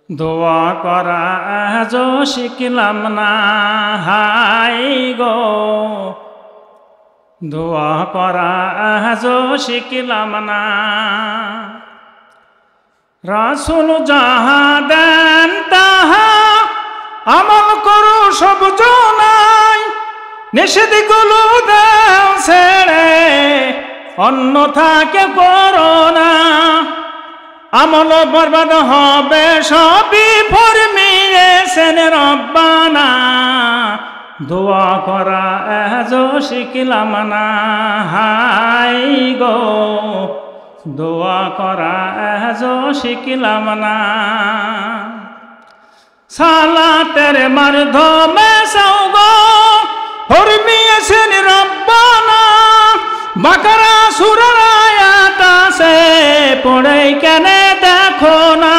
দোয়া করা আজও শিখলাম না হাই গো, দোয়া করা আজও শিখলাম না। রাসূল যাহা দেন তাহা আমল করো সব জনাই, নিষেধগুলো দাও ছেড়ে অন্যথাকে করো না। আমল বরবাদ হবে সবই ফরমিয়েছেন রব্বানা, দোয়া করা আজও শিখলাম না হাই গো, দোয়া করা আজও শিখলাম না। সালাতের মাধ্যমে সওগো ফরমিয়েছেন রব্বানা, বাকারা সূরার আয়াত আছে পড়ে কেন দেখো না।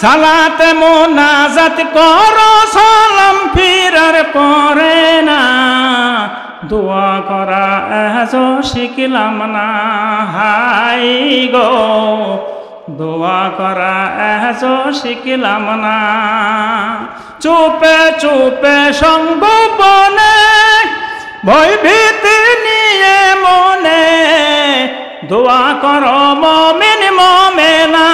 সালাতে মুনাজাত করো সালাম ফিরার পরে না, দোয়া করা আজও শিখলাম না হাই গো, দোয়া করা আজও শিখলাম না। চুপে চুপে সংগোপনে ভয় ভীতি নিয়ে মনে, দোয়া করো মুমিন মুমিনা।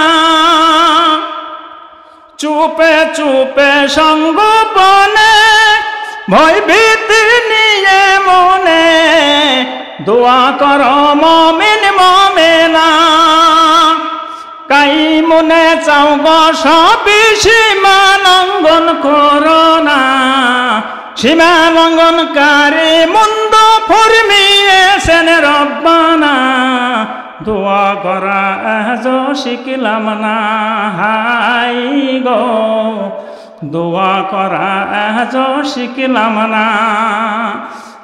চুপে চুপে সংগোপনে ভয় ভীতি নিয়ে মনে, দোয়া করো মুমিন মুমিনা। কাই মনে চাও গো সবই সীমা লঙ্ঘন করো না, সীমা লঙ্ঘনকারী মন্দ ফরমিয়েছেন রব্বানা, দোয়া করা আজও শিখলাম না হাই গো, দোয়া করা আজও শিখলাম না।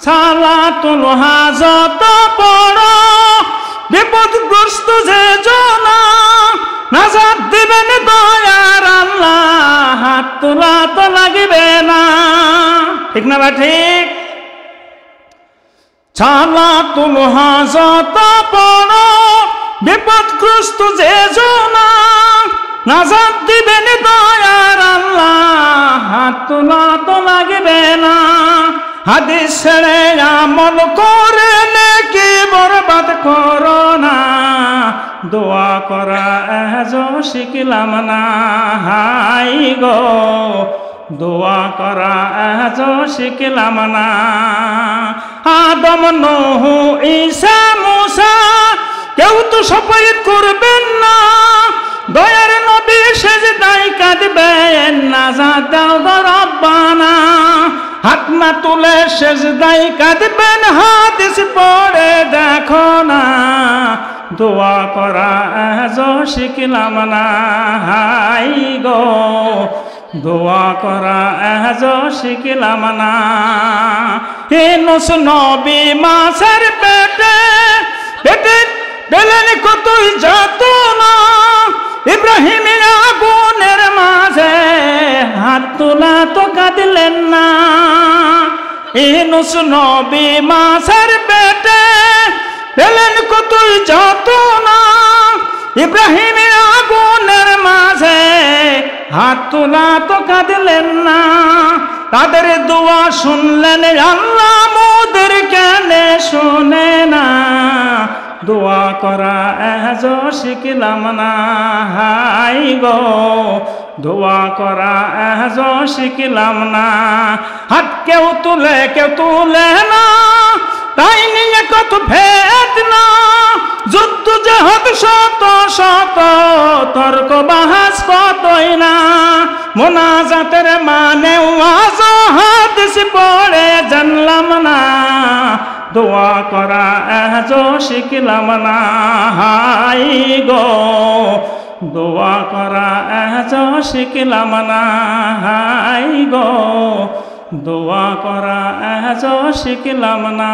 সালাতুল হাজত পড়ো বিপদগ্রস্ত যে জনা, নাজাত দিবেন দয়ার আল্লাহ, হাত তোলা তো লাগবে না। ঠিক না বা ঠিক? সালাতুল হাজত পড়ো বিপদগ্রস্ত যে জনা, নাজাত দিবেন দয়ার আল্লাহ, হাত তোলা তো লাগবে না। হাদিস ছেড়ে আমল করে নেকি বরবাদ করো না, দোয়া করা আজও শিখলাম না হাই গো, দোয়া করা আজও শিখলাম না। আদম নূহ ঈসা মুসা কেউ তো শাফায়াত করবেন না, দয়ার নবী সেজদায় কাঁদবেন, নাজাত দাও গো রব্বানা। হাত না তুলে সেজদায় কাঁদবেন, হাদিস পড়ে দেখো না, দোয়া করা আজও শিখলাম না হাই গো, দোয়া করা আজও শিখলাম না। ইউনূস নবী মাছের পেটে পেটে পেলেন কতই যাতনা, ইব্রাহিম আগুনের মাঝে হাত তোলা তো কাঁদলেন না। ইউনূস নবী মাছের পেটে পেলেন কতই যাতনা, ইব্রাহিম আগুনের মাঝে হাত তোলা তো কাঁদলেন না। তাদের দোয়া শুনলেন আল্লাহ, মোদের কেন শোনে না, দোয়া করা আজও শিখলাম না হাই গো, দোয়া করা আজও শিখলাম না। হাত কেউ তুলে না, তাই নিয়ে কত ভেদ না, যুদ্ধ জাহাদ শত শত তর্ক বাহাস কতই না। মোনাজাতের মানে ওয়াজ হাদিস পড়ে জানলাম না, দোয়া করা আজও শিখলাম না হাই গো, দোয়া করা আজও শিখলাম না হাই গো, দোয়া করা আজও শিখলাম না।